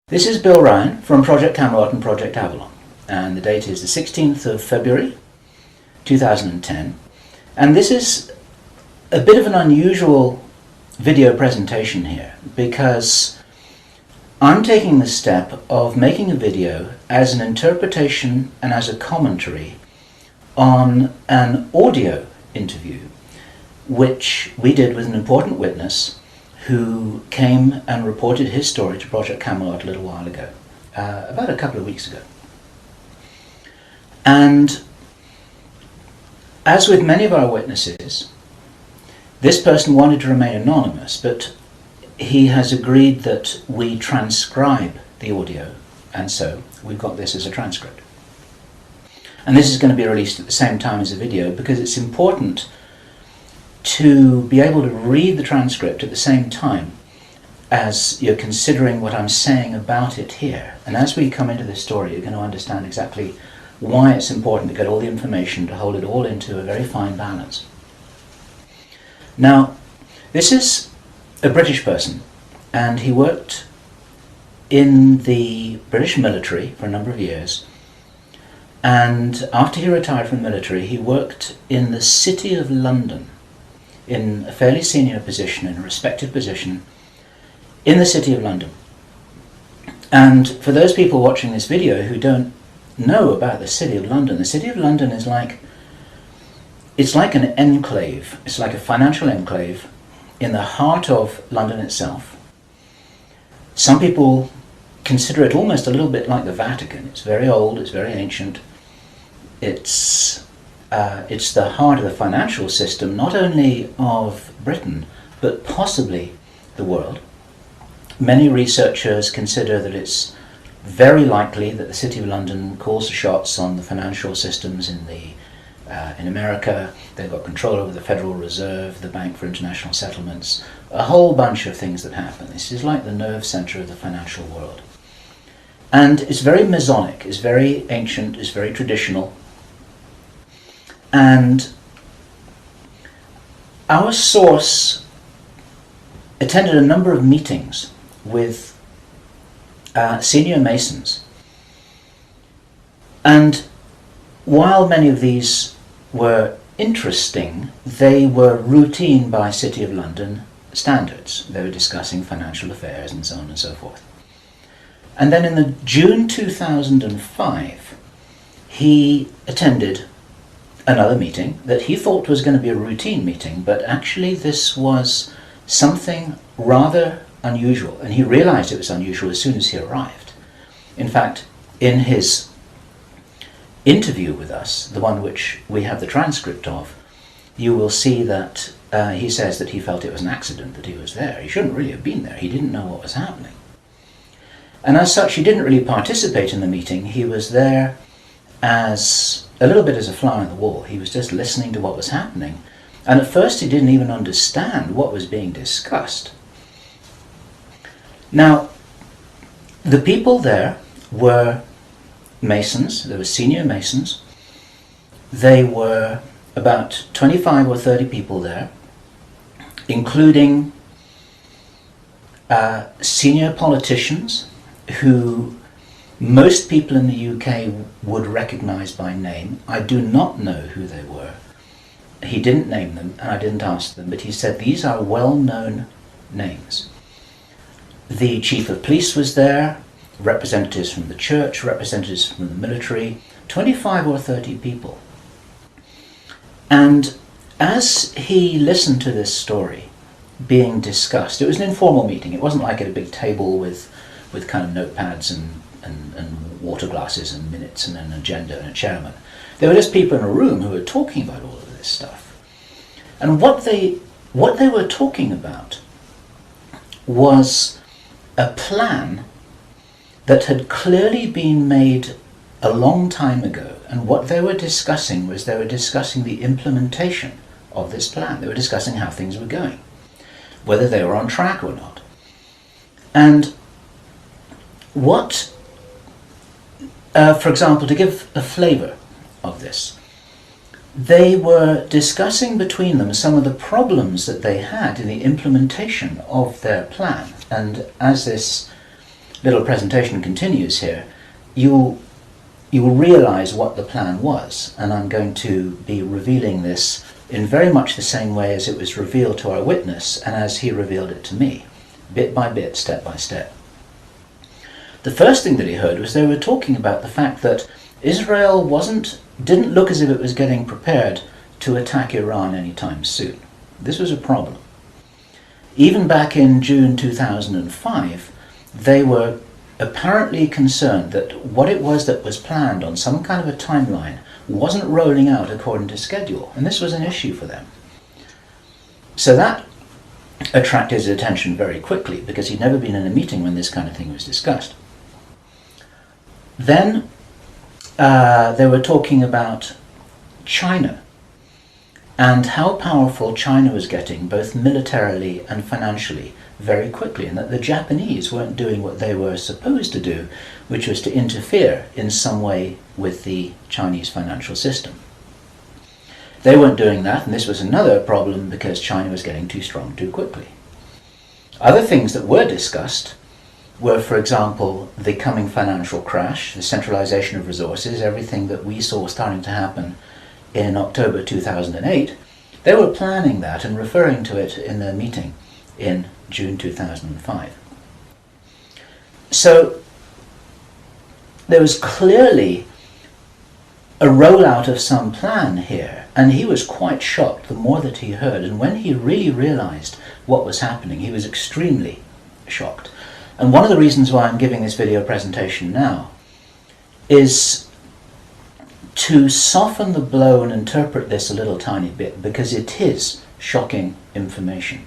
This is Bill Ryan from Project Camelot and Project Avolon, and the date is the 16th of February 2010, and this is a bit of an unusual video presentation here because I'm taking the step of making a video as an interpretation and as a commentary on an audio interview which we did with an important witness who came and reported his story to Project Camelot a little while ago, about a couple of weeks ago. And as with many of our witnesses, this person wanted to remain anonymous, but he has agreed that we transcribe the audio, and so we've got this as a transcript. And this is going to be released at the same time as the video because it's important to be able to read the transcript at the same time as you're considering what I'm saying about it here. And as we come into this story, you're going to understand exactly why it's important to get all the information, to hold it all into a very fine balance. Now, this is a British person, and he worked in the British military for a number of years. And after he retired from the military, he worked in the City of London, in a fairly senior position, in a respected position, in the City of London. And for those people watching this video who don't know about the City of London, the City of London is it's like an enclave. It's like a financial enclave in the heart of London itself. Some people consider it almost a little bit like the Vatican. It's very old, it's very ancient. It's the heart of the financial system, not only of Britain, but possibly the world. Many researchers consider that it's very likely that the City of London calls the shots on the financial systems in America. They've got control over the Federal Reserve, the Bank for International Settlements, a whole bunch of things that happen. This is like the nerve center of the financial world. And it's very Masonic, it's very ancient, it's very traditional. And our source attended a number of meetings with senior Masons. And while many of these were interesting, they were routine by City of London standards. They were discussing financial affairs and so on and so forth. And then in the June 2005, he attended another meeting that he thought was going to be a routine meeting, but actually this was something rather unusual, and he realized it was unusual as soon as he arrived. In fact, in his interview with us, the one which we have the transcript of, you will see that he says that he felt it was an accident that he was there. He shouldn't really have been there. He didn't know what was happening. And as such, he didn't really participate in the meeting. He was there as a little bit as a fly on the wall. He was just listening to what was happening. And at first he didn't even understand what was being discussed. Now, the people there were Masons. There were senior Masons. They were about 25 or 30 people there, including senior politicians who most people in the UK would recognize by name. I do not know who they were. He didn't name them, and I didn't ask them, but he said these are well-known names. The chief of police was there, representatives from the church, representatives from the military, 25 or 30 people. And as he listened to this story being discussed, it was an informal meeting. It wasn't like at a big table with kind of notepads and water glasses and minutes and an agenda and a chairman. There were just people in a room who were talking about all of this stuff. And what they were talking about was a plan that had clearly been made a long time ago. And what they were discussing was they were discussing the implementation of this plan. They were discussing how things were going, whether they were on track or not. And what, for example, to give a flavor of this, they were discussing between them some of the problems that they had in the implementation of their plan. And as this little presentation continues here, you will realize what the plan was, and I'm going to be revealing this in very much the same way as it was revealed to our witness and as he revealed it to me, bit by bit, step by step. The first thing that he heard was they were talking about the fact that Israel didn't look as if it was getting prepared to attack Iran anytime soon. This was a problem. Even back in June 2005, they were apparently concerned that what it was that was planned on some kind of a timeline wasn't rolling out according to schedule, and this was an issue for them. So that attracted his attention very quickly, because he'd never been in a meeting when this kind of thing was discussed. Then they were talking about China and how powerful China was getting, both militarily and financially, very quickly, and that the Japanese weren't doing what they were supposed to do, which was to interfere in some way with the Chinese financial system. They weren't doing that, and this was another problem because China was getting too strong too quickly. Other things that were discussed were, for example, the coming financial crash, the centralization of resources, everything that we saw starting to happen in October 2008. They were planning that and referring to it in their meeting in June 2005. So there was clearly a rollout of some plan here, and he was quite shocked the more that he heard, and when he really realized what was happening, he was extremely shocked. And one of the reasons why I'm giving this video presentation now is to soften the blow and interpret this a little tiny bit, because it is shocking information.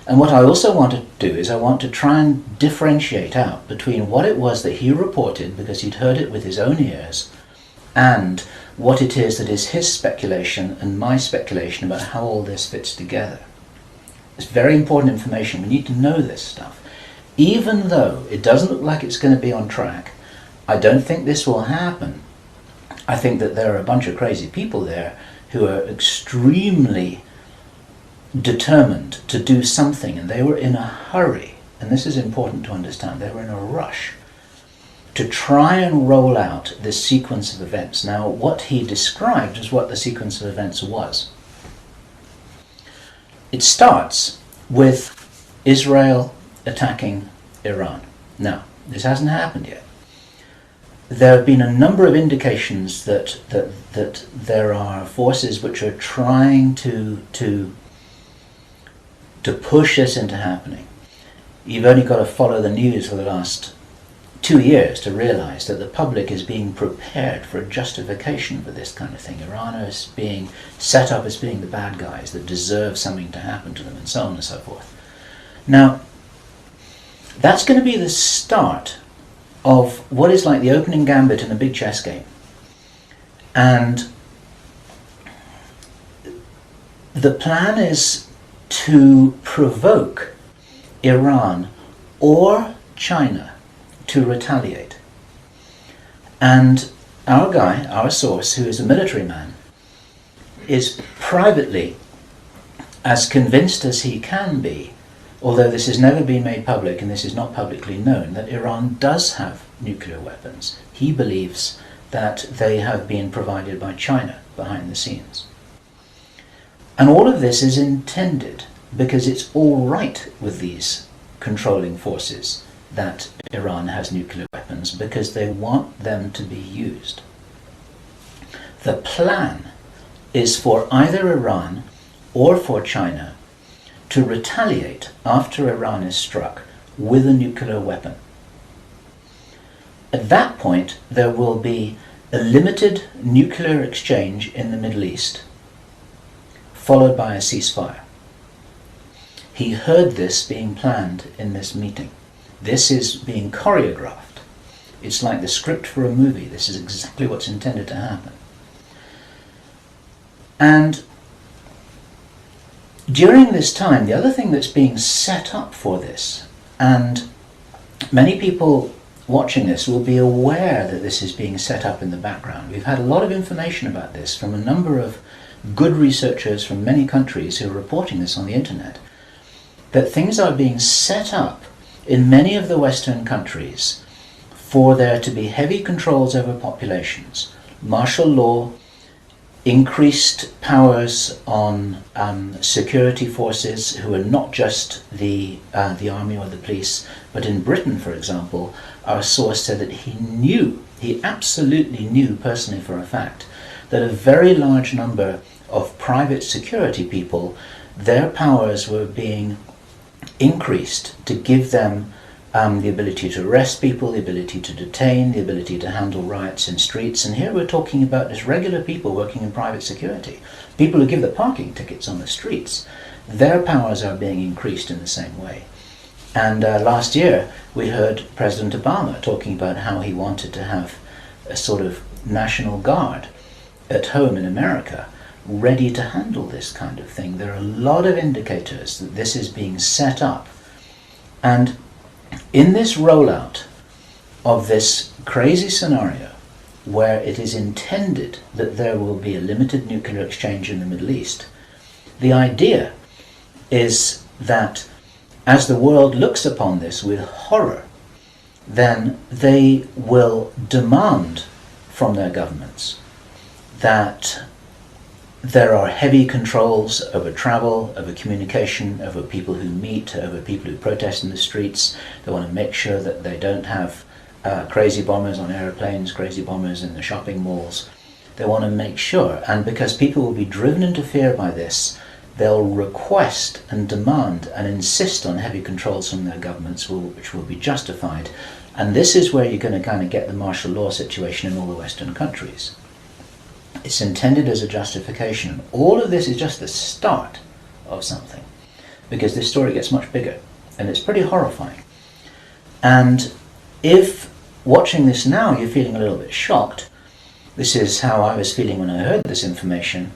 And what I also want to do is I want to try and differentiate out between what it was that he reported, because he'd heard it with his own ears, and what it is that is his speculation and my speculation about how all this fits together. It's very important information. We need to know this stuff. Even though it doesn't look like it's going to be on track, I don't think this will happen. I think that there are a bunch of crazy people there who are extremely determined to do something, and they were in a hurry, and this is important to understand, they were in a rush to try and roll out this sequence of events. Now, what he described is what the sequence of events was. It starts with Israel attacking Iran. Now, this hasn't happened yet. There have been a number of indications that there are forces which are trying to push this into happening. You've only got to follow the news for the last 2 years to realize that the public is being prepared for a justification for this kind of thing. Iran is being set up as being the bad guys that deserve something to happen to them, and so on and so forth. Now, that's going to be the start of what is like the opening gambit in a big chess game. And the plan is to provoke Iran or China to retaliate. And our guy, our source, who is a military man, is privately as convinced as he can be, although this has never been made public and this is not publicly known, that Iran does have nuclear weapons. He believes that they have been provided by China behind the scenes. And all of this is intended because it's all right with these controlling forces that Iran has nuclear weapons, because they want them to be used. The plan is for either Iran or for China to retaliate after Iran is struck with a nuclear weapon. At that point, there will be a limited nuclear exchange in the Middle East, followed by a ceasefire. He heard this being planned in this meeting. This is being choreographed. It's like the script for a movie. This is exactly what's intended to happen. And during this time, the other thing that's being set up for this, and many people watching this will be aware that this is being set up in the background. We've had a lot of information about this from a number of good researchers from many countries who are reporting this on the internet, that things are being set up in many of the Western countries, for there to be heavy controls over populations, martial law, increased powers on security forces who are not just the army or the police, but in Britain, for example, our source said that he absolutely knew personally for a fact, that a very large number of private security people, their powers were being increased to give them the ability to arrest people, the ability to detain, the ability to handle riots in streets. And here we're talking about just regular people working in private security, people who give the parking tickets on the streets. Their powers are being increased in the same way. And last year we heard President Obama talking about how he wanted to have a sort of national guard at home in America ready to handle this kind of thing. There are a lot of indicators that this is being set up. And in this rollout of this crazy scenario, where it is intended that there will be a limited nuclear exchange in the Middle East, the idea is that as the world looks upon this with horror, then they will demand from their governments that there are heavy controls over travel, over communication, over people who meet, over people who protest in the streets. They want to make sure that they don't have crazy bombers on aeroplanes, crazy bombers in the shopping malls. They want to make sure, and because people will be driven into fear by this, they'll request and demand and insist on heavy controls from their governments, which will be justified. And this is where you're going to kind of get the martial law situation in all the Western countries. It's intended as a justification. All of this is just the start of something, because this story gets much bigger, and it's pretty horrifying. And if watching this now you're feeling a little bit shocked, this is how I was feeling when I heard this information.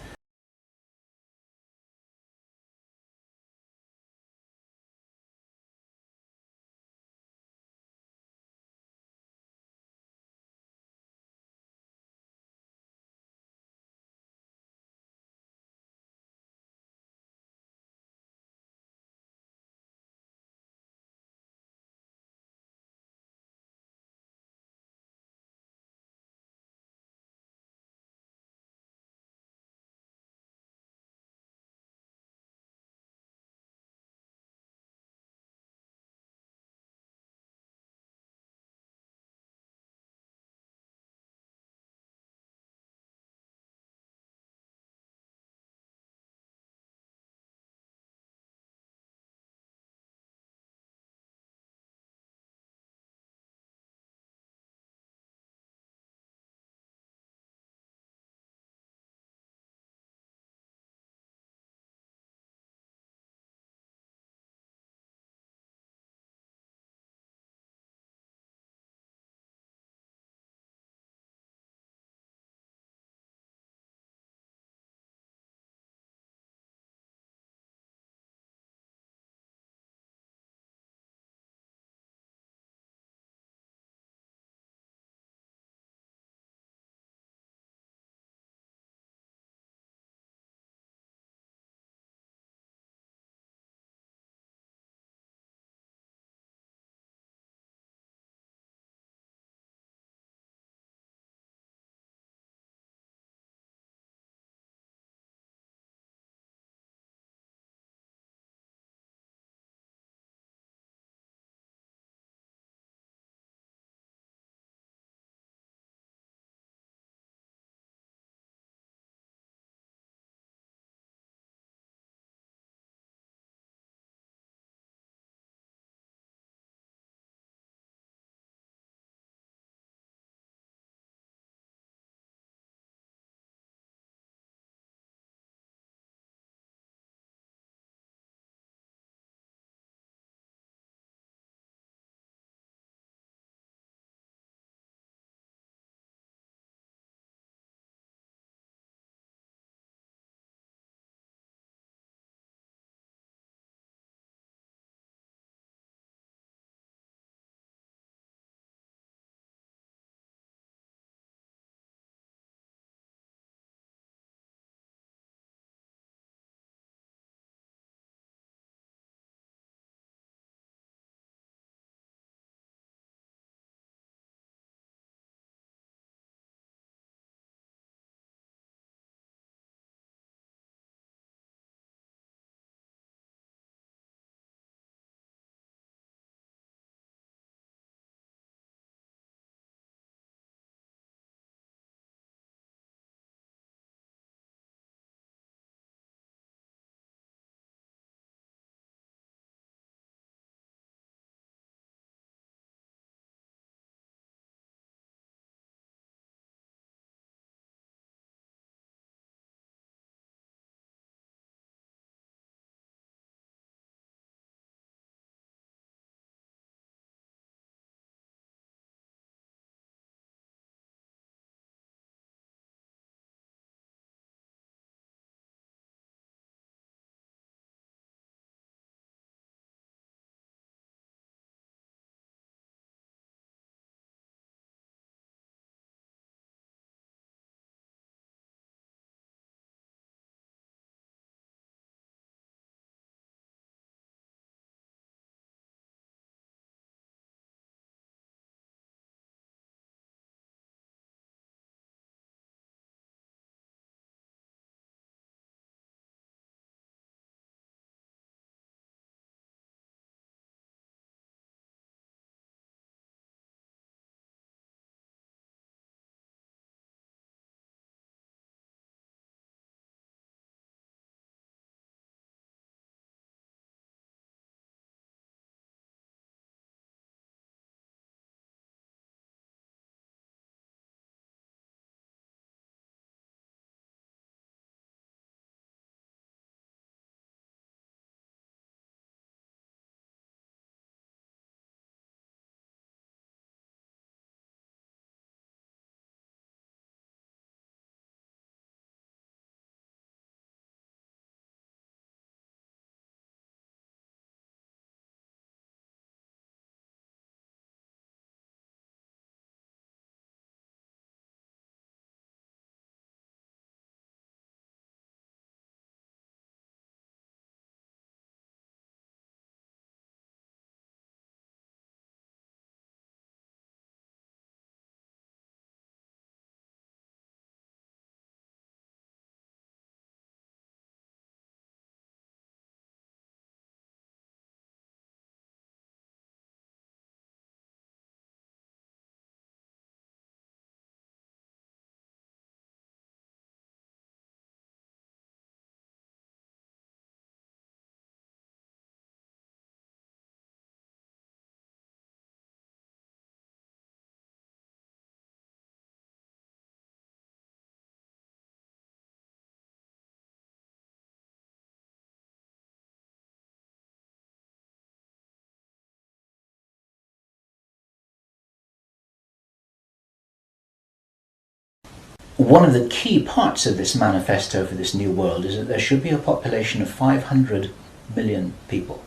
one of the key parts of this manifesto for this new world is that there should be a population of 500 million people.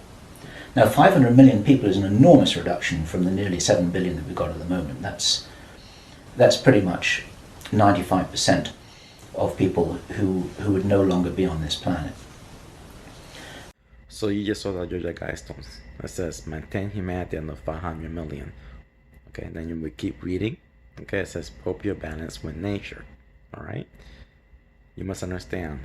Now, 500 million people is an enormous reduction from the nearly 7 billion that we've got at the moment. That's pretty much 95% of people who would no longer be on this planet. So you just saw the Georgia Guidestones. It says maintain humanity under 500 million. Okay, and then you would keep reading. Okay, it says appropriate balance with nature. All right. You must understand,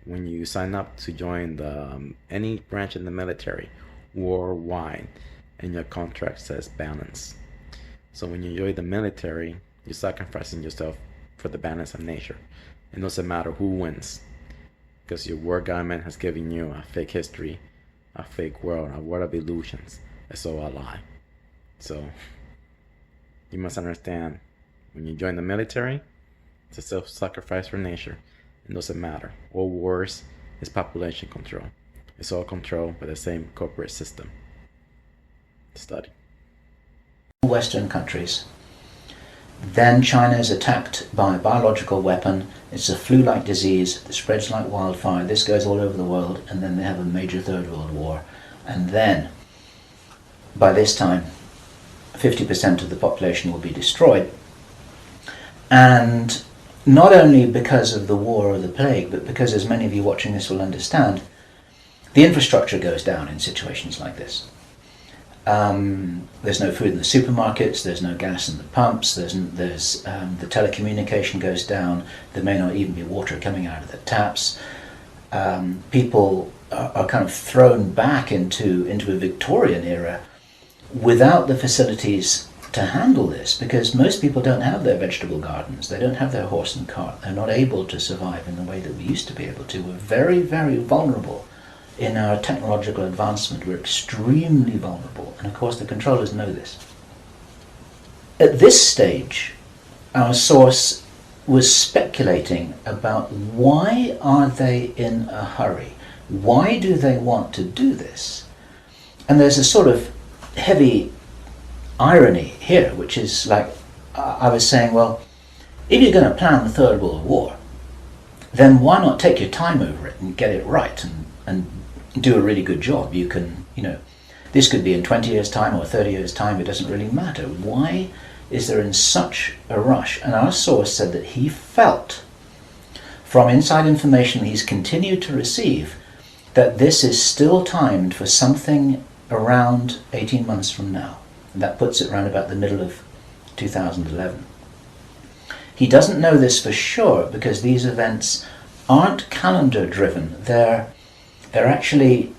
when you sign up to join the any branch in the military worldwide, and your contract says balance. So when you join the military, you're sacrificing yourself for the balance of nature. It doesn't matter who wins, because your war government has given you a fake history, a fake world, a world of illusions. It's all a lie. So you must understand, when you join the military, it's a self-sacrifice for nature. It doesn't matter. All wars is population control. It's all controlled by the same corporate system. Study. Western countries. Then China is attacked by a biological weapon. It's a flu-like disease that spreads like wildfire. This goes all over the world, and then they have a major Third World War. And then, by this time, 50% of the population will be destroyed. And not only because of the war or the plague, but because, as many of you watching this will understand, the infrastructure goes down in situations like this. There's no food in the supermarkets, there's no gas in the pumps, the telecommunication goes down, there may not even be water coming out of the taps. People are kind of thrown back into a Victorian era without the facilities to handle this, because most people don't have their vegetable gardens, they don't have their horse and cart, they're not able to survive in the way that we used to be able to. We're very, very vulnerable in our technological advancement. We're extremely vulnerable, and of course the controllers know this. At this stage, our source was speculating about why are they in a hurry? Why do they want to do this? And there's a sort of heavy irony here, which is like, I was saying, well, if you're going to plan the Third World War, then why not take your time over it and get it right and do a really good job? You can, this could be in 20 years' time or 30 years' time, it doesn't really matter. Why is there in such a rush? And our source said that he felt, from inside information he's continued to receive, that this is still timed for something around 18 months from now. And that puts it around about the middle of 2011. He doesn't know this for sure because these events aren't calendar driven, they're actually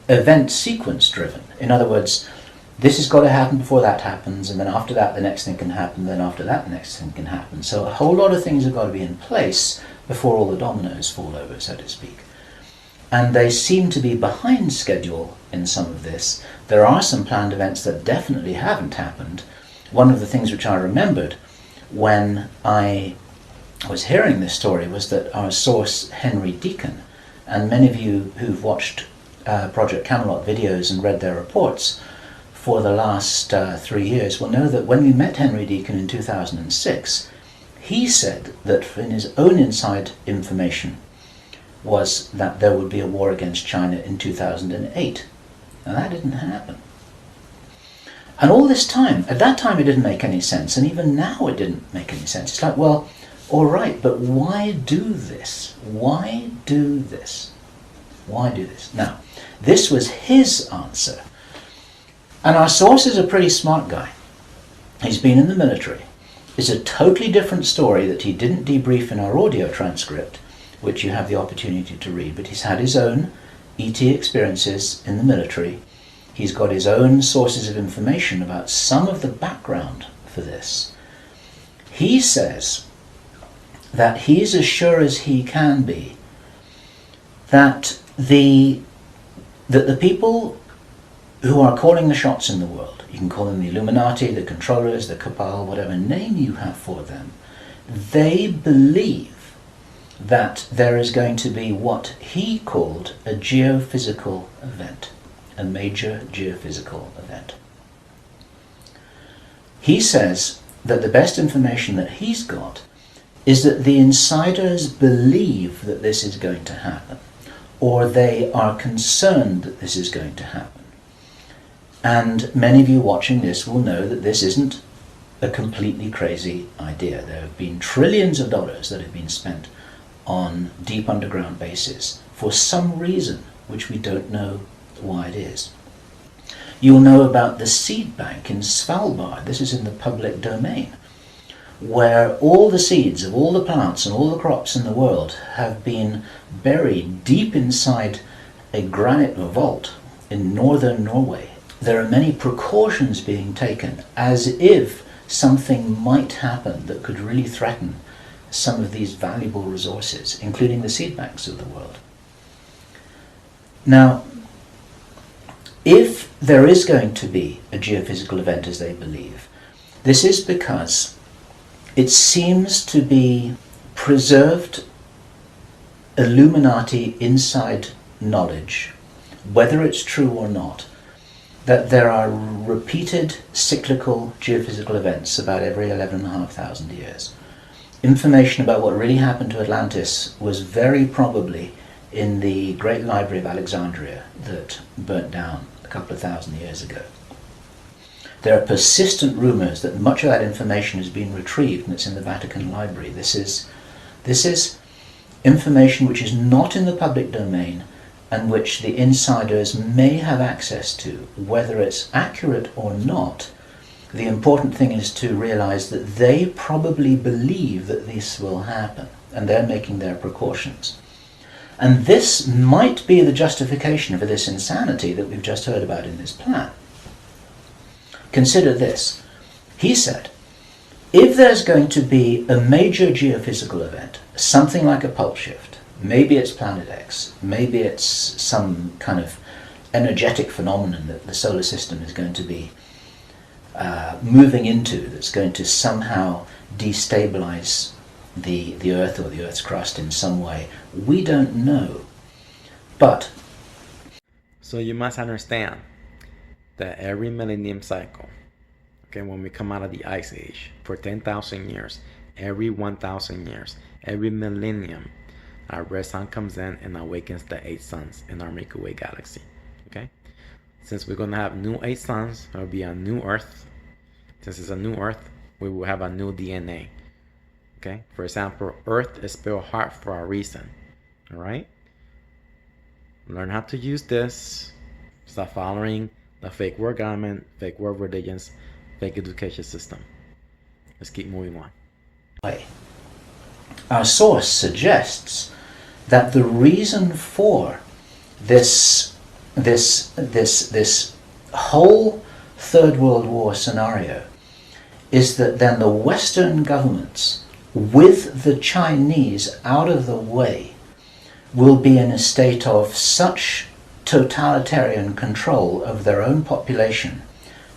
event sequence driven. In other words, this has got to happen before that happens, and then after that the next thing can happen, then after that the next thing can happen. So a whole lot of things have got to be in place before all the dominoes fall over, so to speak. And they seem to be behind schedule in some of this. There are some planned events that definitely haven't happened. One of the things which I remembered when I was hearing this story was that our source, Henry Deacon, and many of you who've watched Project Camelot videos and read their reports for the last 3 years will know that when we met Henry Deacon in 2006, he said that in his own inside information was that there would be a war against China in 2008. Now that didn't happen. And all this time, at that time it didn't make any sense, and even now it didn't make any sense. It's like, well, all right, but why do this? Why do this? Why do this? Now, this was his answer. And our source is a pretty smart guy. He's been in the military. It's a totally different story that he didn't debrief in our audio transcript, which you have the opportunity to read, but he's had his own ET experiences in the military. He's got his own sources of information about some of the background for this. He says that he's as sure as he can be that the people who are calling the shots in the world, you can call them the Illuminati, the controllers, the cabal, whatever name you have for them, they believe that there is going to be what he called a geophysical event, a major geophysical event. He says that the best information that he's got is that the insiders believe that this is going to happen, or they are concerned that this is going to happen. And many of you watching this will know that this isn't a completely crazy idea. There have been trillions of dollars that have been spent on deep underground bases for some reason which we don't know why it is. You'll know about the seed bank in Svalbard. This is in the public domain, where all the seeds of all the plants and all the crops in the world have been buried deep inside a granite vault in northern Norway. There are many precautions being taken as if something might happen that could really threaten some of these valuable resources, including the seed banks of the world. Now, if there is going to be a geophysical event as they believe, this is because it seems to be preserved Illuminati inside knowledge, whether it's true or not, that there are repeated cyclical geophysical events about every 11,500 years. Information about what really happened to Atlantis was very probably in the Great Library of Alexandria that burnt down a couple of thousand years ago. There are persistent rumors that much of that information has been retrieved and it's in the Vatican Library. This is information which is not in the public domain and which the insiders may have access to. Whether it's accurate or not, the important thing is to realize that they probably believe that this will happen and they're making their precautions. And this might be the justification for this insanity that we've just heard about in this plan. Consider this. He said, if there's going to be a major geophysical event, something like a pole shift, maybe it's Planet X, maybe it's some kind of energetic phenomenon that the solar system is going to be moving into, that's going to somehow destabilize the Earth or the Earth's crust in some way. We don't know. But so you must understand that every millennium cycle, okay, when we come out of the Ice Age, for 10,000 years, every 1,000 years, every millennium, our red sun comes in and awakens the 8 suns in our Milky Way galaxy. Okay? Since we're going to have new 8 suns, there will be a new Earth. Since it's a new Earth, we will have a new DNA. Okay? For example, Earth is spelled hard for a reason. Alright? Learn how to use this. Stop following the fake world government, fake world religions, fake education system. Let's keep moving on. Our source suggests that the reason for this whole Third World War scenario is that then the Western governments, with the Chinese out of the way, will be in a state of such totalitarian control of their own population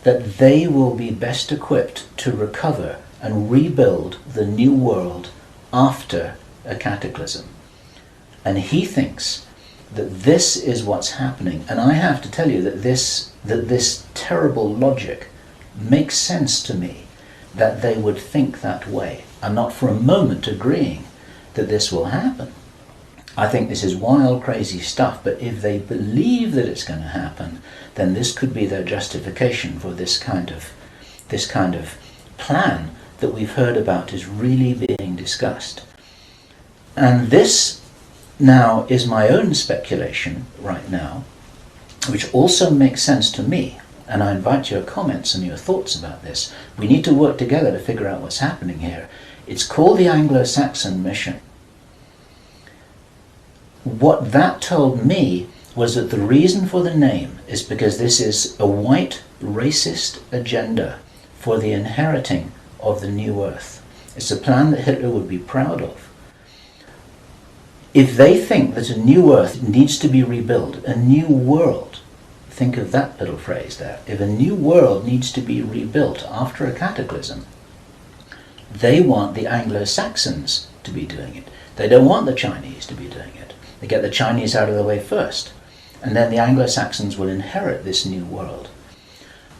that they will be best equipped to recover and rebuild the new world after a cataclysm. And he thinks that this is what's happening. And I have to tell you that this terrible logic makes sense to me, that they would think that way. I'm not for a moment agreeing that this will happen. I think this is wild, crazy stuff, but if they believe that it's going to happen, then this could be their justification for this kind of plan that we've heard about is really being discussed. And this now is my own speculation right now, which also makes sense to me, and I invite your comments and your thoughts about this. We need to work together to figure out what's happening here. It's called the Anglo Saxon mission. What that told me was that the reason for the name is because this is a white racist agenda for the inheriting of the new Earth. It's a plan that Hitler would be proud of. If they think that a new Earth needs to be rebuilt, a new world, think of that little phrase there, if a new world needs to be rebuilt after a cataclysm, they want the Anglo-Saxons to be doing it. They don't want the Chinese to be doing it. They get the Chinese out of the way first, and then the Anglo-Saxons will inherit this new world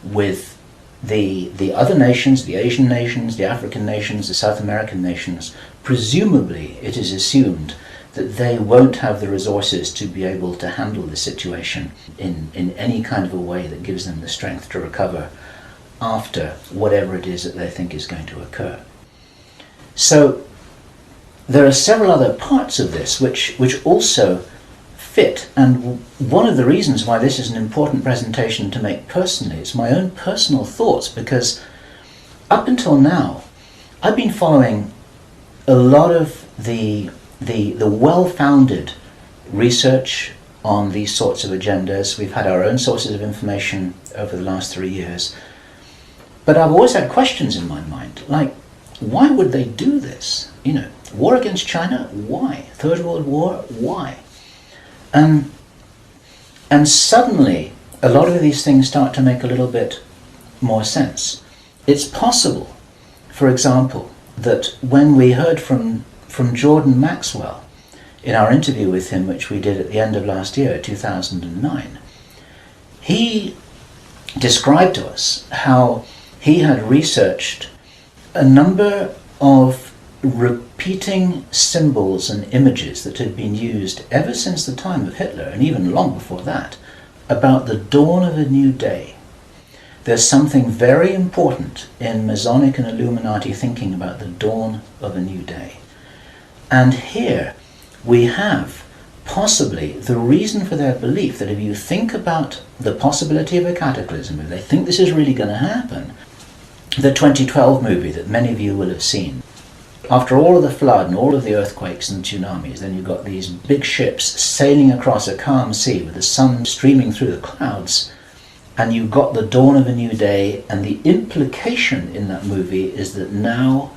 with the other nations, the Asian nations, the African nations, the South American nations, presumably it is assumed that they won't have the resources to be able to handle the situation in any kind of a way that gives them the strength to recover after whatever it is that they think is going to occur. So there are several other parts of this which also fit, and one of the reasons why this is an important presentation to make personally is my own personal thoughts, because up until now I've been following a lot of the well-founded research on these sorts of agendas. We've had our own sources of information over the last 3 years, but I've always had questions in my mind, like, why would they do this? You know, war against China, why? Third World War, why? And suddenly, a lot of these things start to make a little bit more sense. It's possible, for example, that when we heard from Jordan Maxwell in our interview with him, which we did at the end of last year, 2009, he described to us how he had researched a number of repeating symbols and images that had been used ever since the time of Hitler, and even long before that, about the dawn of a new day. There's something very important in Masonic and Illuminati thinking about the dawn of a new day. And here we have possibly the reason for their belief that if you think about the possibility of a cataclysm, if they think this is really going to happen, the 2012 movie that many of you will have seen, after all of the flood and all of the earthquakes and tsunamis, then you've got these big ships sailing across a calm sea with the sun streaming through the clouds, and you've got the dawn of a new day, and the implication in that movie is that now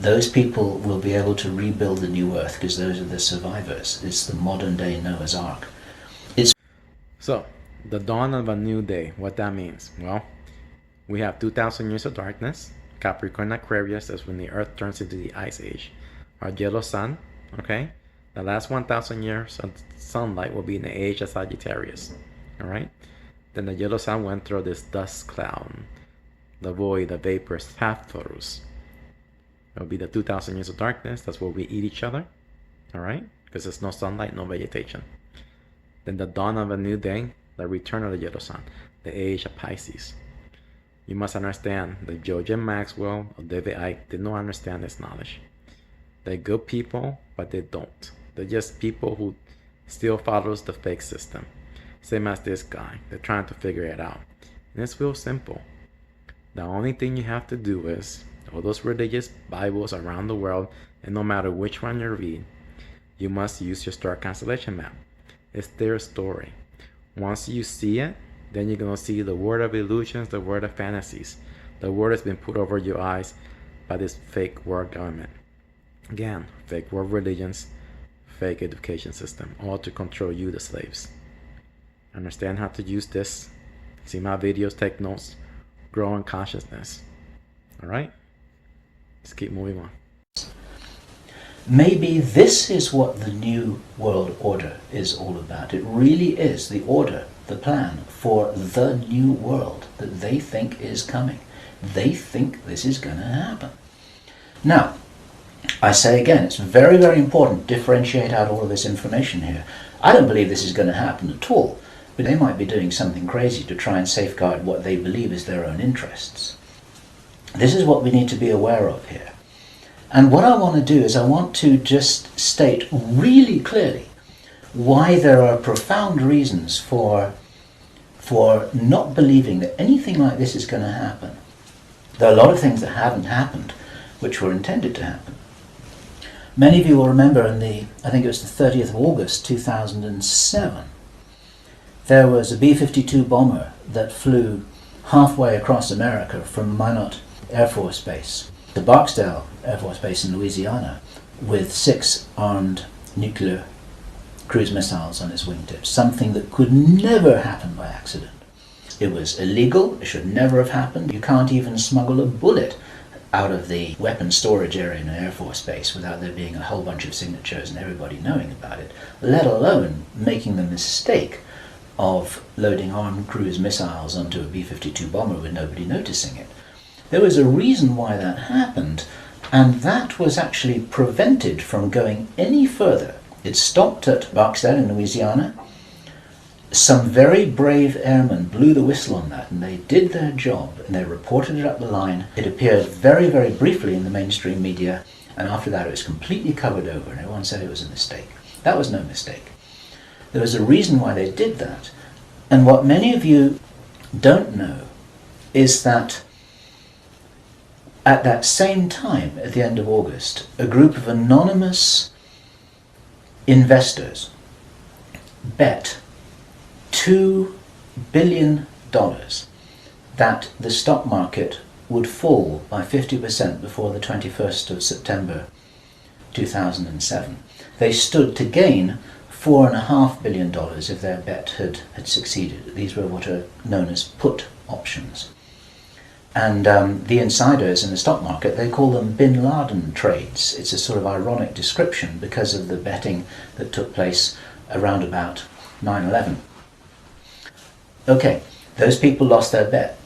those people will be able to rebuild the new earth because those are the survivors. It's the modern day Noah's Ark. So, the dawn of a new day, what that means? Well, we have 2,000 years of darkness. Capricorn Aquarius is when the earth turns into the ice age. Our yellow sun, okay? The last 1,000 years of sunlight will be in the age of Sagittarius, all right? Then the yellow sun went through this dust cloud, the void, the vapors, Thathorus. It'll be the 2,000 years of darkness. That's where we eat each other, all right? Because there's no sunlight, no vegetation. Then the dawn of a new day, the return of the yellow sun, the age of Pisces. You must understand that George and Maxwell or David Icke did not understand this knowledge. They're good people, but they don't. They're just people who still follows the fake system. Same as this guy. They're trying to figure it out. And it's real simple. The only thing you have to do is, all those religious Bibles around the world, and no matter which one you read, you must use your star constellation map. It's their story. Once you see it, then you're going to see the world of illusions, the world of fantasies. The world has been put over your eyes by this fake world government. Again, fake world religions, fake education system, all to control you, the slaves. Understand how to use this. See my videos, take notes, grow in consciousness. Alright? Let's keep moving on. Maybe this is what the New World Order is all about. It really is the order, the plan for the new world that they think is coming. They think this is going to happen. Now, I say again, it's very, very important to differentiate out all of this information here. I don't believe this is going to happen at all, but they might be doing something crazy to try and safeguard what they believe is their own interests. This is what we need to be aware of here. And what I want to do is I want to just state really clearly why there are profound reasons for not believing that anything like this is going to happen. There are a lot of things that haven't happened which were intended to happen. Many of you will remember I think it was the 30th of August 2007, there was a B-52 bomber that flew halfway across America from Minot Air Force Base to Barksdale Air Force Base in Louisiana with 6 armed nuclear cruise missiles on its wingtips, something that could never happen by accident. It was illegal, it should never have happened. You can't even smuggle a bullet out of the weapons storage area in an Air Force Base without there being a whole bunch of signatures and everybody knowing about it, let alone making the mistake of loading armed cruise missiles onto a B-52 bomber with nobody noticing it. There was a reason why that happened, and that was actually prevented from going any further. It stopped at Barksdale in Louisiana. Some very brave airmen blew the whistle on that, and they did their job, and they reported it up the line. It appeared very, very briefly in the mainstream media, and after that it was completely covered over, and everyone said it was a mistake. That was no mistake. There was a reason why they did that. And what many of you don't know is that at that same time, at the end of August, a group of anonymous investors bet $2 billion that the stock market would fall by 50% before the 21st of September 2007. They stood to gain $4.5 billion if their bet had succeeded. These were what are known as put options. And the insiders in the stock market, they call them bin Laden trades. It's a sort of ironic description because of the betting that took place around about 9/11. Okay, those people lost their bet.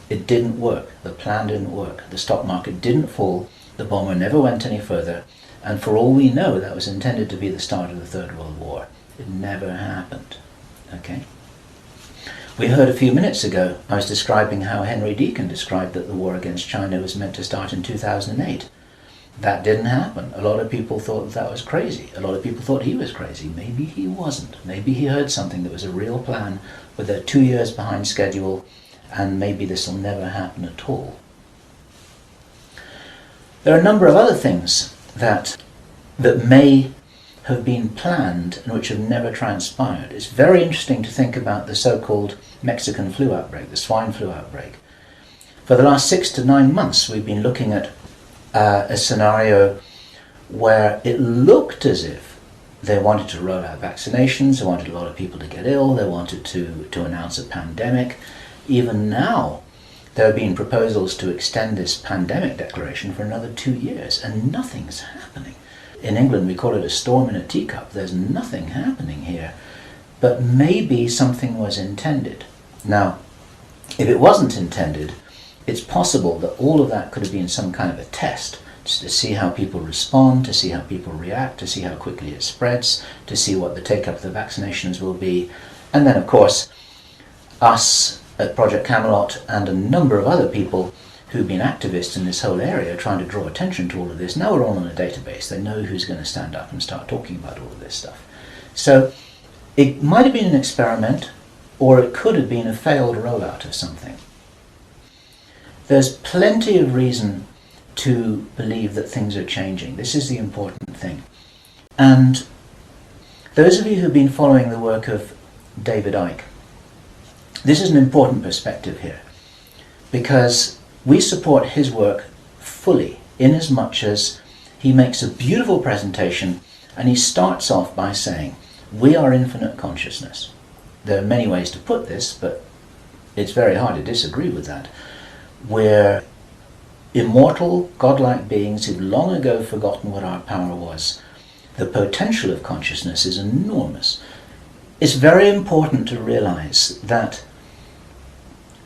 It didn't work. The plan didn't work. The stock market didn't fall. The bomber never went any further. And for all we know, that was intended to be the start of the Third World War. It never happened. Okay? We heard a few minutes ago, I was describing how Henry Deacon described that the war against China was meant to start in 2008. That didn't happen. A lot of people thought that was crazy. A lot of people thought he was crazy. Maybe he wasn't. Maybe he heard something that was a real plan, but they're 2 years behind schedule, and maybe this will never happen at all. There are a number of other things that may have been planned and which have never transpired. It's very interesting to think about the so-called Mexican flu outbreak, the swine flu outbreak. For the last 6 to 9 months we've been looking at a scenario where it looked as if they wanted to roll out vaccinations, they wanted a lot of people to get ill, they wanted to announce a pandemic. Even now there have been proposals to extend this pandemic declaration for another 2 years, and nothing's happening. In England we call it a storm in a teacup. There's nothing happening here, but maybe something was intended. Now, if it wasn't intended, it's possible that all of that could have been some kind of a test, just to see how people respond, to see how people react, to see how quickly it spreads, to see what the take-up of the vaccinations will be. And then, of course, us at Project Camelot and a number of other people who've been activists in this whole area trying to draw attention to all of this, now we're all on a database. They know who's going to stand up and start talking about all of this stuff. So it might have been an experiment, or it could have been a failed rollout of something. There's plenty of reason to believe that things are changing. This is the important thing. And those of you who've been following the work of David Icke, this is an important perspective here, because we support his work fully, in as much as he makes a beautiful presentation and he starts off by saying, we are infinite consciousness. There are many ways to put this, but it's very hard to disagree with that. We're immortal, godlike beings who've long ago forgotten what our power was. The potential of consciousness is enormous. It's very important to realize that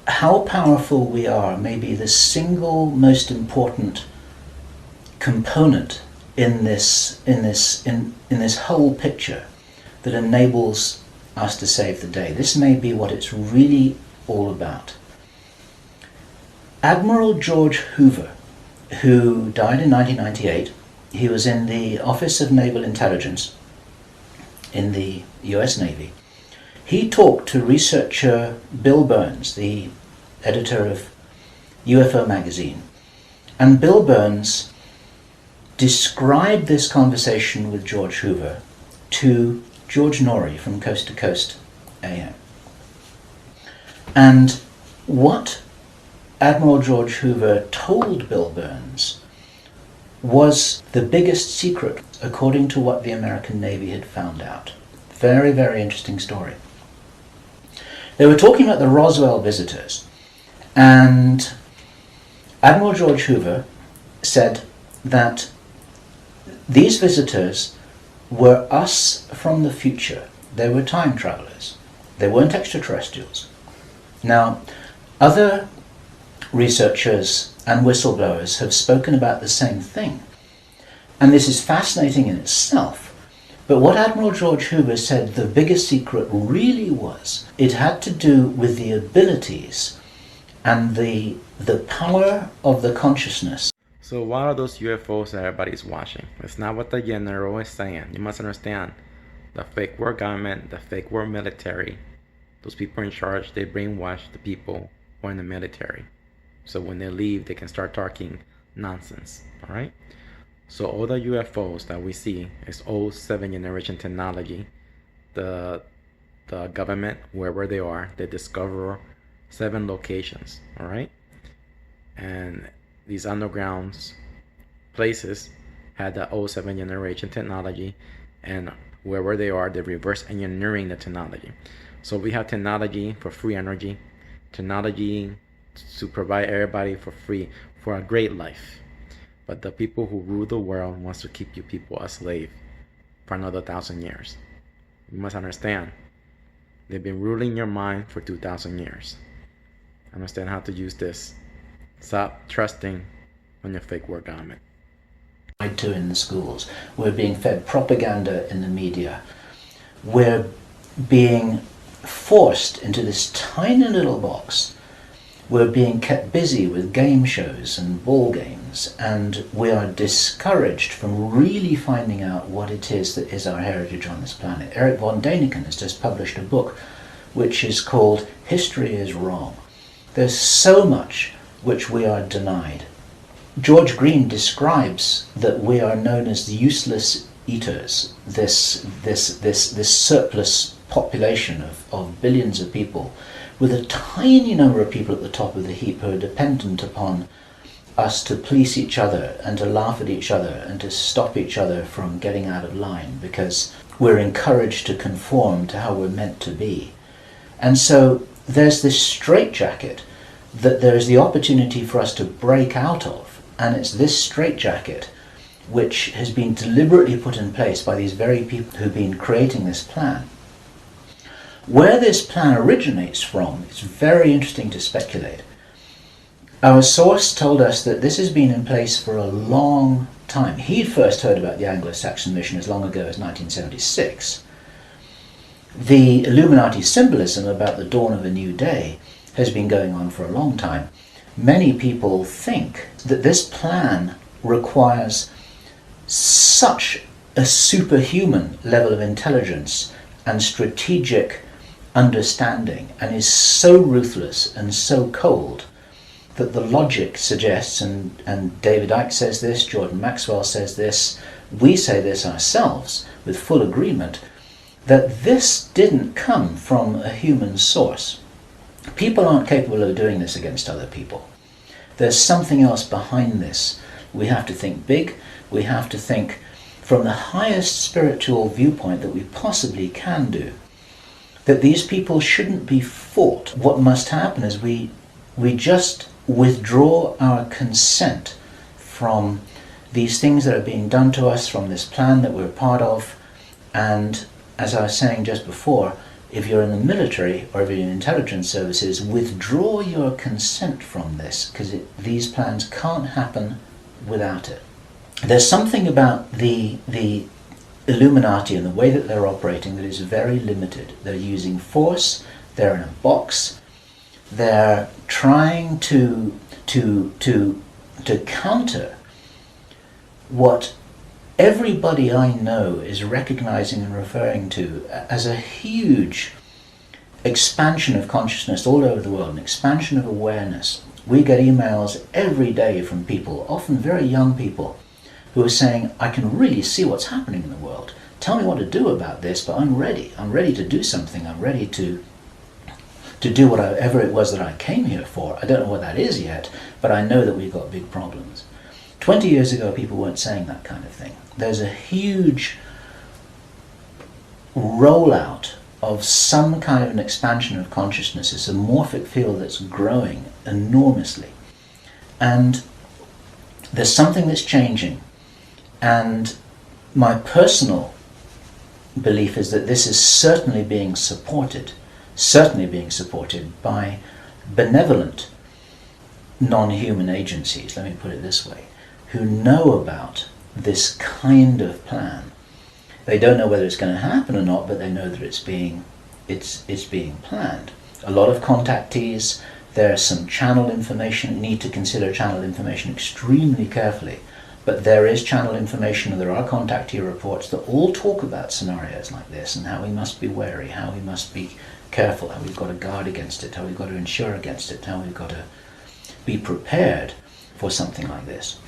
how powerful we are may be the single most important component in this whole picture that enables us to save the day. This may be what it's really all about. Admiral George Hoover, who died in 1998, he was in the Office of Naval Intelligence in the US Navy. He talked to researcher Bill Burns, the editor of UFO magazine, and Bill Burns described this conversation with George Hoover to George Norrie from Coast to Coast AM. And what Admiral George Hoover told Bill Burns was the biggest secret according to what the American Navy had found out. Very, very interesting story. They were talking about the Roswell visitors, and Admiral George Hoover said that these visitors were us from the future. They were time travelers. They weren't extraterrestrials. Now, other researchers and whistleblowers have spoken about the same thing. And this is fascinating in itself. But what Admiral George Hoover said the biggest secret really was, it had to do with the abilities and the power of the consciousness. So what are those UFOs that everybody's watching? It's not what the general is saying. You must understand, the fake world government, the fake world military, those people in charge, they brainwash the people who are in the military. So when they leave, they can start talking nonsense, all right? So all the UFOs that we see is old 7th generation technology. The government, wherever they are, they discover 7 locations, all right? And these underground places had the old 7th generation technology, and wherever they are, they're reverse engineering the technology. So we have technology for free energy, technology to provide everybody for free for a great life. But the people who rule the world wants to keep you people a slave for another 1,000 years. You must understand, they've been ruling your mind for 2,000 years. Understand how to use this. Stop trusting on your fake world government. Lied to in the schools. We're being fed propaganda in the media. We're being forced into this tiny little box. We're being kept busy with game shows and ball games, and we are discouraged from really finding out what it is that is our heritage on this planet. Eric von Däniken has just published a book which is called History is Wrong. There's so much which we are denied. George Green describes that we are known as the useless eaters, this surplus population of billions of people, with a tiny number of people at the top of the heap who are dependent upon us to police each other and to laugh at each other and to stop each other from getting out of line because we're encouraged to conform to how we're meant to be. And so there's this straitjacket that there is the opportunity for us to break out of, and it's this straitjacket which has been deliberately put in place by these very people who've been creating this plan. Where this plan originates from, it's very interesting to speculate. Our source told us that this has been in place for a long time. He'd first heard about the Anglo Saxon mission as long ago as 1976. The Illuminati symbolism about the dawn of a new day has been going on for a long time. Many people think that this plan requires such a superhuman level of intelligence and strategic understanding, and is so ruthless and so cold that the logic suggests, and David Icke says this, Jordan Maxwell says this, we say this ourselves with full agreement, that this didn't come from a human source. People aren't capable of doing this against other people. There's something else behind this. We have to think big. We have to think from the highest spiritual viewpoint that we possibly can do. That these people shouldn't be fought. What must happen is we just withdraw our consent from these things that are being done to us, from this plan that we're part of, and as I was saying just before, if you're in the military or if you're in intelligence services, withdraw your consent from this, because these plans can't happen without it. There's something about the Illuminati and the way that they're operating that is very limited. They're using force, they're in a box, they're trying to counter what everybody I know is recognizing and referring to as a huge expansion of consciousness all over the world, an expansion of awareness. We get emails every day from people, often very young people, who are saying, I can really see what's happening in the world. Tell me what to do about this, but I'm ready. I'm ready to do something. I'm ready to do whatever it was that I came here for. I don't know what that is yet, but I know that we've got big problems. 20 years ago, people weren't saying that kind of thing. There's a huge rollout of some kind of an expansion of consciousness. It's a morphic field that's growing enormously. And there's something that's changing. And my personal belief is that this is certainly being supported certainly being supported by benevolent non-human agencies, let me put it this way, who know about this kind of plan. They don't know whether it's going to happen or not, but they know that it's being planned. A lot of contactees, there's some channel information, need to consider channel information extremely carefully, but there is channel information and there are contactee reports that all talk about scenarios like this and how we must be wary, how we must be careful, how we've got to guard against it, how we've got to insure against it, how we've got to be prepared for something like this.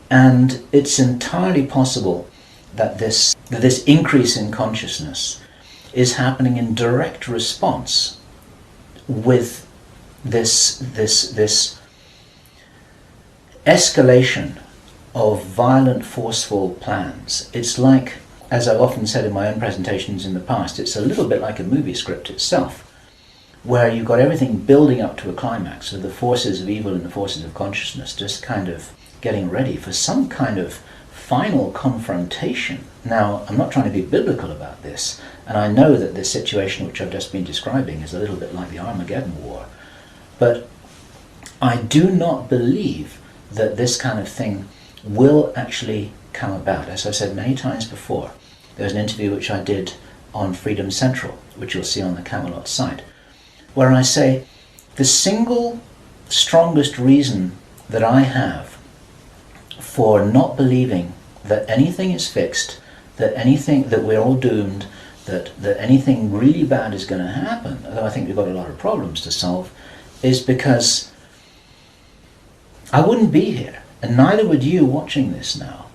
And it's entirely possible that this increase in consciousness is happening in direct response with this escalation of violent, forceful plans. It's like, as I've often said in my own presentations in the past, it's a little bit like a movie script itself, where you've got everything building up to a climax, so the forces of evil and the forces of consciousness just kind of getting ready for some kind of final confrontation. Now, I'm not trying to be biblical about this, and I know that this situation which I've just been describing is a little bit like the Armageddon War, but I do not believe that this kind of thing will actually come about. As I've said many times before, there was an interview which I did on Freedom Central, which you'll see on the Camelot site, where I say the single strongest reason that I have for not believing that anything is fixed, that we're all doomed, that anything really bad is going to happen, although I think we've got a lot of problems to solve, is because I wouldn't be here, and neither would you watching this now.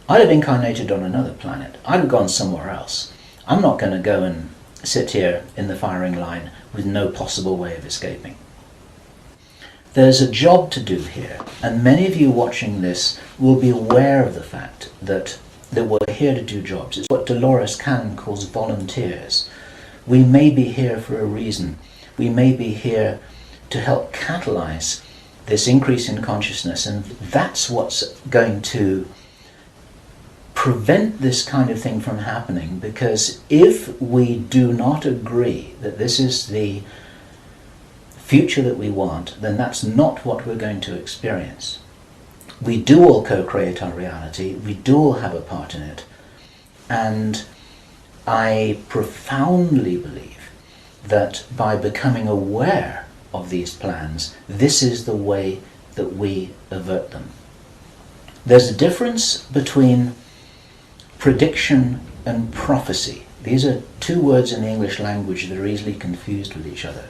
I'd have incarnated on another planet. I'd have gone somewhere else. I'm not going to go and sit here in the firing line with no possible way of escaping. There's a job to do here, and many of you watching this will be aware of the fact that we're here to do jobs. It's what Dolores Cannon calls volunteers. We may be here for a reason. We may be here to help catalyze this increase in consciousness, and that's what's going to prevent this kind of thing from happening, because if we do not agree that this is the future that we want, then that's not what we're going to experience. We do all co-create our reality, we do all have a part in it, and I profoundly believe that by becoming aware of these plans, this is the way that we avert them. There's a difference between prediction and prophecy. These are two words in the English language that are easily confused with each other.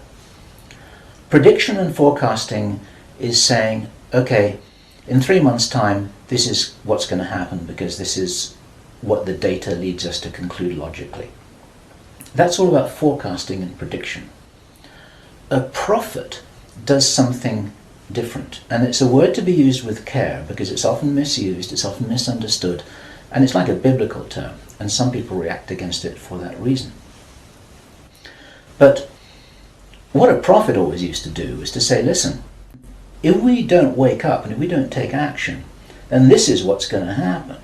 Prediction and forecasting is saying, okay, in 3 months' time, this is what's going to happen because this is what the data leads us to conclude logically. That's all about forecasting and prediction. A prophet does something different, and it's a word to be used with care because it's often misused, it's often misunderstood, and it's like a biblical term, and some people react against it for that reason. But what a prophet always used to do is to say, listen, if we don't wake up and if we don't take action, then this is what's going to happen.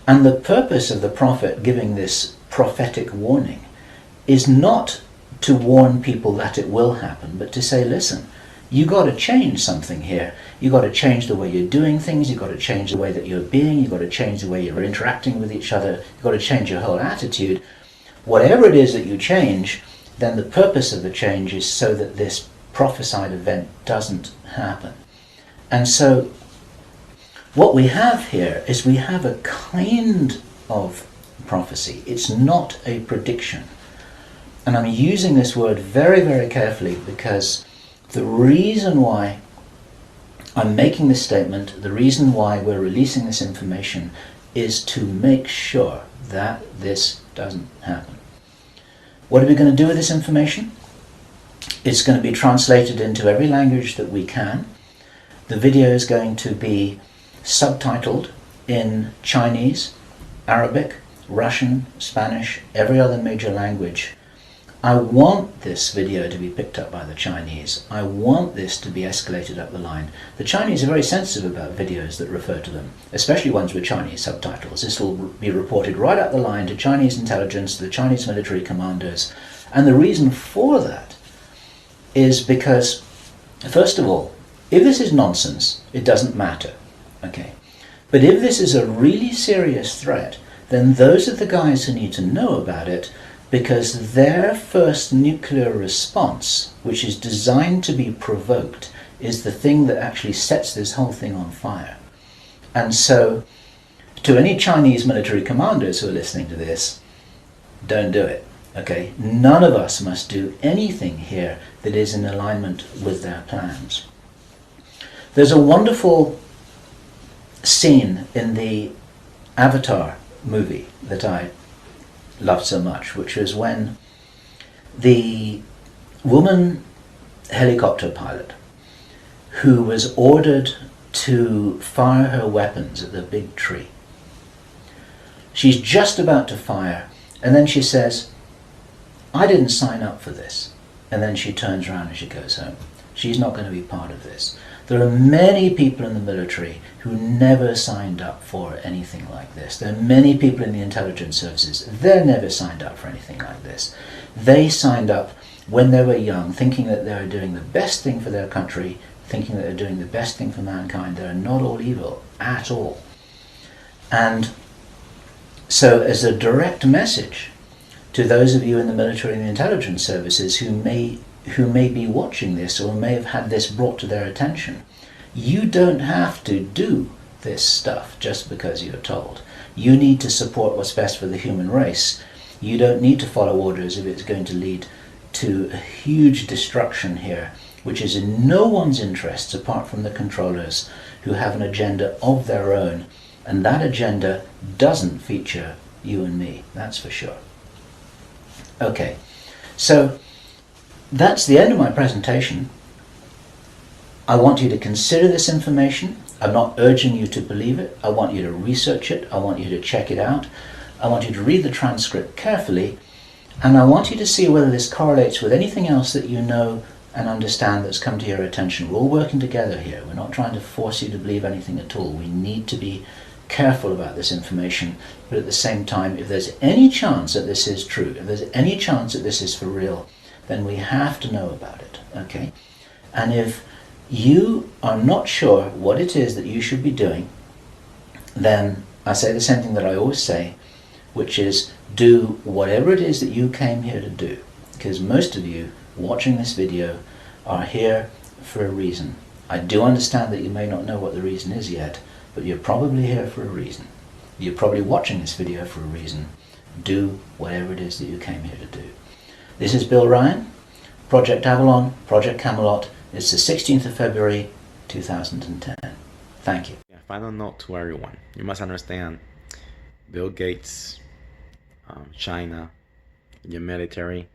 And the purpose of the prophet giving this prophetic warning is not to warn people that it will happen, but to say, listen, you got to change something here. You got to change the way you're doing things. You got to change the way that you're being. You got to change the way you're interacting with each other. You got to change your whole attitude. Whatever it is that you change, then the purpose of the change is so that this prophesied event doesn't happen. And so what we have here is we have a kind of prophecy. It's not a prediction. And I'm using this word very, very carefully because the reason why I'm making this statement, the reason why we're releasing this information is to make sure that this doesn't happen. What are we going to do with this information? It's going to be translated into every language that we can. The video is going to be subtitled in Chinese, Arabic, Russian, Spanish, every other major language. I want this video to be picked up by the Chinese. I want this to be escalated up the line. The Chinese are very sensitive about videos that refer to them, especially ones with Chinese subtitles. This will be reported right up the line to Chinese intelligence, to the Chinese military commanders, And the reason for that is because, first of all, if this is nonsense, it doesn't matter, okay? But if this is a really serious threat, then those are the guys who need to know about it, because their first nuclear response, which is designed to be provoked, is the thing that actually sets this whole thing on fire. And so, to any Chinese military commanders who are listening to this, don't do it, okay? None of us must do anything here that is in alignment with their plans. There's a wonderful scene in the Avatar movie that I loved so much, which was when the woman helicopter pilot who was ordered to fire her weapons at the big tree. She's just about to fire, and then she says, I didn't sign up for this. And then she turns around and she goes home. She's not going to be part of this. There are many people in the military who never signed up for anything like this. There are many people in the intelligence services. They never signed up for anything like this. They signed up when they were young, thinking that they were doing the best thing for their country, thinking that they're doing the best thing for mankind. They're not all evil at all. And so as a direct message to those of you in the military and the intelligence services who may be watching this or may have had this brought to their attention, you don't have to do this stuff just because you're told. You need to support what's best for the human race. You don't need to follow orders if it's going to lead to a huge destruction here, which is in no one's interests apart from the controllers, who have an agenda of their own, and that agenda doesn't feature you and me, that's for sure. Okay, so that's the end of my presentation. I want you to consider this information. I'm not urging you to believe it. I want you to research it. I want you to check it out. I want you to read the transcript carefully, and I want you to see whether this correlates with anything else that you know and understand that's come to your attention. We're all working together here. We're not trying to force you to believe anything at all. We need to be careful about this information, but at the same time, if there's any chance that this is true, if there's any chance that this is for real, then we have to know about it, okay? And if you are not sure what it is that you should be doing, then I say the same thing that I always say, which is do whatever it is that you came here to do, because most of you watching this video are here for a reason. I do understand that you may not know what the reason is yet, but you're probably here for a reason. You're probably watching this video for a reason. Do whatever it is that you came here to do. This is Bill Ryan, Project Avolon, Project Camelot. It's the 16th of February, 2010. Thank you. Yeah, final note to everyone. You must understand, Bill Gates, China, your military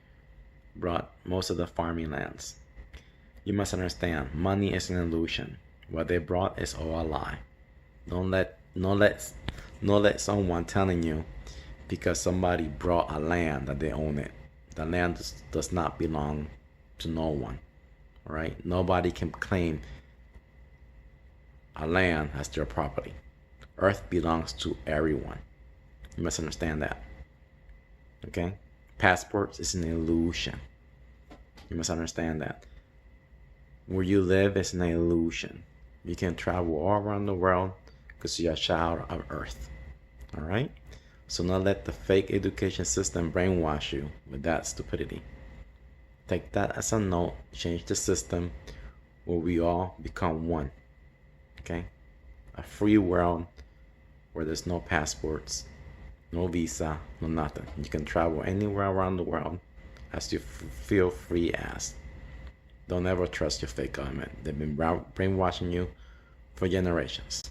brought most of the farming lands. You must understand, money is an illusion. What they brought is all a lie. Don't let someone telling you because somebody brought a land that they own it. The land does not belong to no one. All right? Nobody can claim a land as their property. Earth belongs to everyone. You must understand that. Okay? Passports is an illusion. You must understand that. Where you live is an illusion. You can travel all around the world because you're a child of Earth. All right? So don't let the fake education system brainwash you with that stupidity. Take that as a note. Change the system where we all become one. Okay? A free world where there's no passports, no visa, no nothing. You can travel anywhere around the world as you feel free as. Don't ever trust your fake government. They've been brainwashing you for generations.